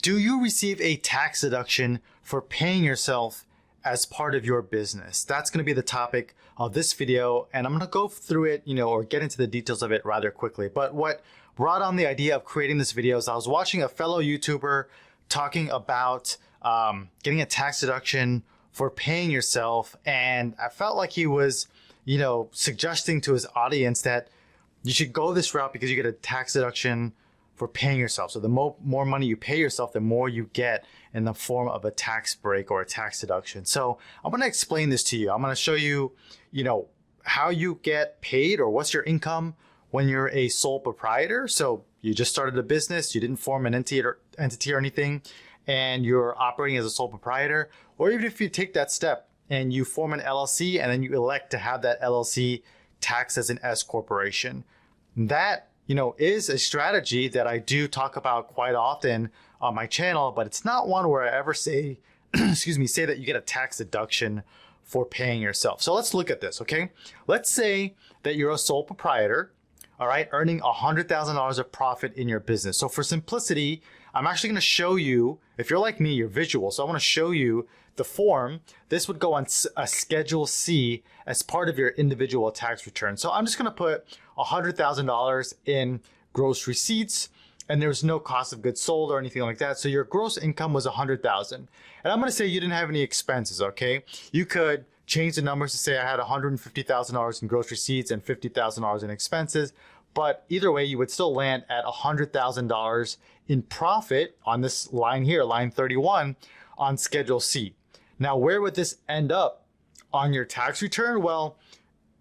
Do you receive a tax deduction for paying yourself as part of your business? That's going to be the topic of this video, and I'm going to go through it, or get into the details of it rather quickly. But what brought on the idea of creating this video is I was watching a fellow YouTuber talking about getting a tax deduction for paying yourself, and I felt like he was, suggesting to his audience that you should go this route because you get a tax deduction for paying yourself. So the more money you pay yourself, the more you get in the form of a tax break or a tax deduction. So I'm going to explain this to you. I'm going to show you, how you get paid or what's your income when you're a sole proprietor. So you just started a business, you didn't form an entity or anything, and you're operating as a sole proprietor. Or even if you take that step and you form an LLC and then you elect to have that LLC taxed as an S corporation. That is a strategy that I do talk about quite often on my channel, but it's not one where I ever say, say that you get a tax deduction for paying yourself. So let's look at this, okay? Let's say that you're a sole proprietor, all right, earning $100,000 of profit in your business. So for simplicity, I'm actually gonna show you, if you're like me, you're visual, so I wanna show you the form. This would go on a Schedule C as part of your individual tax return. So I'm just gonna put $100,000 in gross receipts, and there's no cost of goods sold or anything like that. So your gross income was $100,000. And I'm gonna say you didn't have any expenses, okay? You could change the numbers to say I had $150,000 in gross receipts and $50,000 in expenses, but either way, you would still land at $100,000 in profit on this line here, line 31 on Schedule C. Now, where would this end up on your tax return? Well,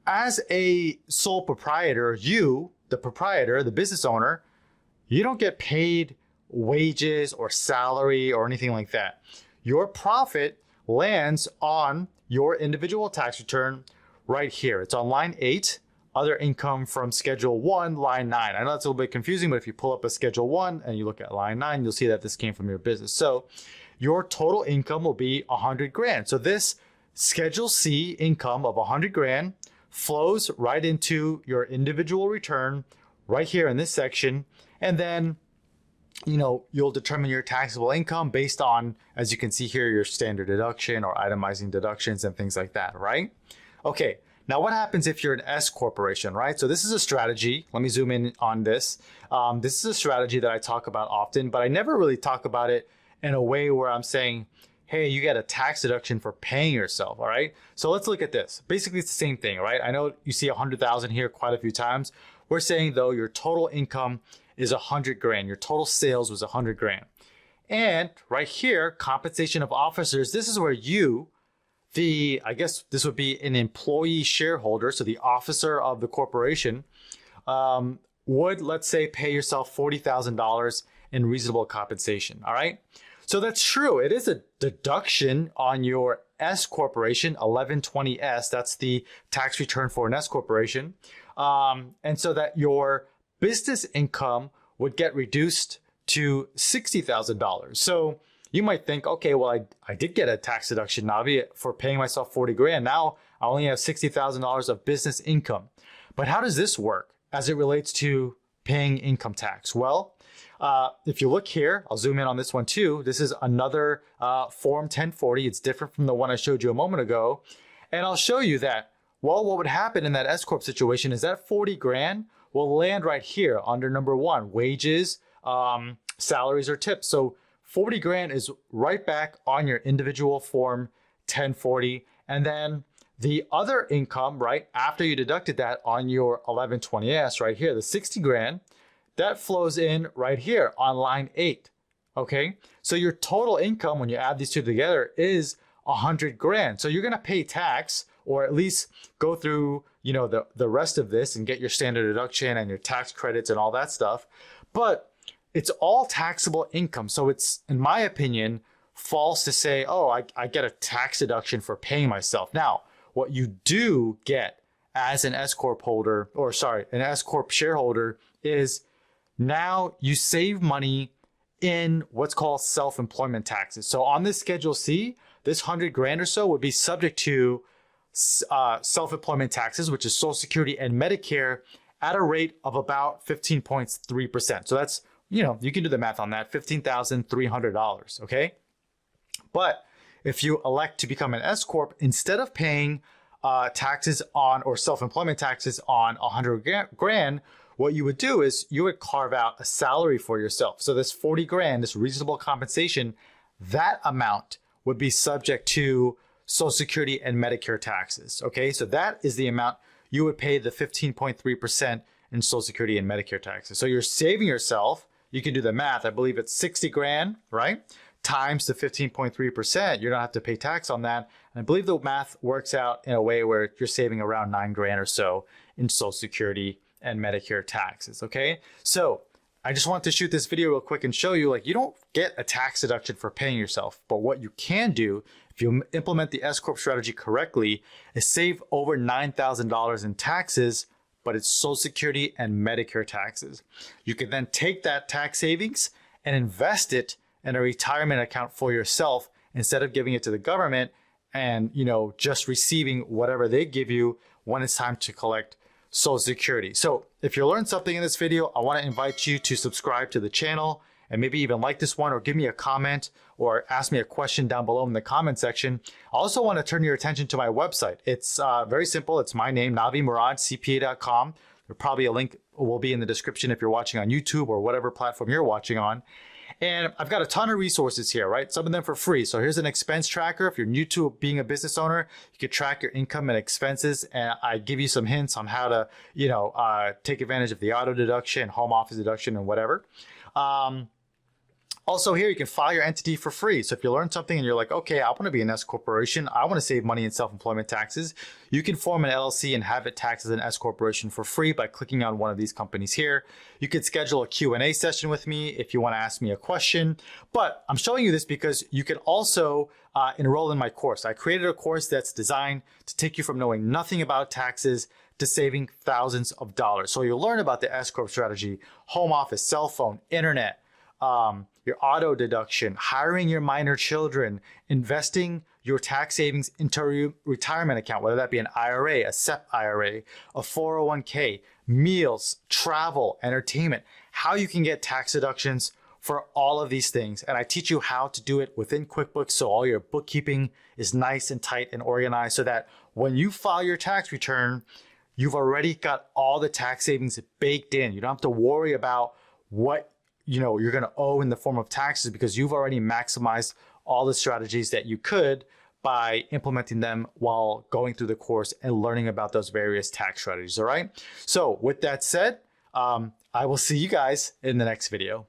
as a sole proprietor, you, the proprietor, the business owner, you don't get paid wages or salary or anything like that. Your profit lands on your individual tax return right here. It's on line 8, other income from Schedule 1, line 9. I know that's a little bit confusing, but if you pull up a Schedule 1 and you look at line 9, you'll see that this came from your business. So your total income will be 100 grand. So this Schedule C income of 100 grand flows right into your individual return right here in this section. And then, you'll determine your taxable income based on, as you can see here, your standard deduction or itemizing deductions and things like that, right? Okay, now what happens if you're an S corporation, right? So this is a strategy. Let me zoom in on this. This is a strategy that I talk about often, but I never really talk about it in a way where I'm saying, hey, you get a tax deduction for paying yourself, all right? So let's look at this. Basically, it's the same thing, right? I know you see 100,000 here quite a few times. We're saying, though, your total income is 100 grand. Your total sales was 100 grand. And right here, compensation of officers, this is where you, I guess this would be an employee shareholder, so the officer of the corporation, would, let's say, pay yourself $40,000 in reasonable compensation, all right? So that's true. It is a deduction on your S corporation, 1120S. That's the tax return for an S corporation. And so that your business income would get reduced to $60,000. So you might think, okay, well, I did get a tax deduction, Navi, for paying myself 40 grand. Now I only have $60,000 of business income. But how does this work as it relates to paying income tax? Well, if you look here, I'll zoom in on this one too. This is another Form 1040. It's different from the one I showed you a moment ago. And I'll show you that, well, what would happen in that S Corp situation is that 40 grand will land right here under number 1, wages, salaries or tips. So 40 grand is right back on your individual Form 1040. And then the other income, right, after you deducted that on your 1120S right here, the 60 grand, that flows in right here on line 8, okay? So your total income, when you add these two together, is 100 grand. So you're gonna pay tax, or at least go through, the rest of this and get your standard deduction and your tax credits and all that stuff. But it's all taxable income. So it's, in my opinion, false to say, oh, I get a tax deduction for paying myself. Now, what you do get as an S Corp holder, or sorry, an S Corp shareholder, is now you save money in what's called self-employment taxes. So on this Schedule C, this 100 grand or so would be subject to self-employment taxes, which is Social Security and Medicare, at a rate of about 15.3%. So that's you can do the math on that, $15,300, okay? But if you elect to become an S Corp, instead of paying taxes on or self-employment taxes on 100 grand, what you would do is you would carve out a salary for yourself. So this 40 grand, this reasonable compensation, that amount would be subject to Social Security and Medicare taxes. Okay, so that is the amount you would pay the 15.3% in Social Security and Medicare taxes. So you're saving yourself, you can do the math, I believe it's 60 grand, right? Times the 15.3%, you don't have to pay tax on that. And I believe the math works out in a way where you're saving around 9 grand or so in Social Security and Medicare taxes, okay? So I just want to shoot this video real quick and show you, like, you don't get a tax deduction for paying yourself, but what you can do if you implement the S Corp strategy correctly is save over $9,000 in taxes, but it's Social Security and Medicare taxes. You can then take that tax savings and invest it in a retirement account for yourself instead of giving it to the government and, just receiving whatever they give you when it's time to collect Social Security. So if you learned something in this video, I want to invite you to subscribe to the channel and maybe even like this one or give me a comment or ask me a question down below in the comment section. I also want to turn your attention to my website. It's very simple. It's my name, navimuradcpa.com. There's probably a link will be in the description if you're watching on YouTube or whatever platform you're watching on. And I've got a ton of resources here, right? Some of them for free. So here's an expense tracker. If you're new to being a business owner, you can track your income and expenses. And I give you some hints on how to, take advantage of the auto deduction, home office deduction, and whatever. Also here, you can file your entity for free. So if you learn something and you're like, okay, I want to be an S corporation, I want to save money in self-employment taxes, you can form an LLC and have it taxed as an S corporation for free by clicking on one of these companies here. You could schedule a Q&A session with me if you want to ask me a question. But I'm showing you this because you can also enroll in my course. I created a course that's designed to take you from knowing nothing about taxes to saving thousands of dollars. So you'll learn about the S Corp strategy, home office, cell phone, internet, your auto deduction, hiring your minor children, investing your tax savings into a retirement account, whether that be an IRA, a SEP IRA, a 401k, meals, travel, entertainment, how you can get tax deductions for all of these things. And I teach you how to do it within QuickBooks so all your bookkeeping is nice and tight and organized so that when you file your tax return, you've already got all the tax savings baked in. You don't have to worry about what you're going to owe in the form of taxes because you've already maximized all the strategies that you could by implementing them while going through the course and learning about those various tax strategies. All right. So with that said, I will see you guys in the next video.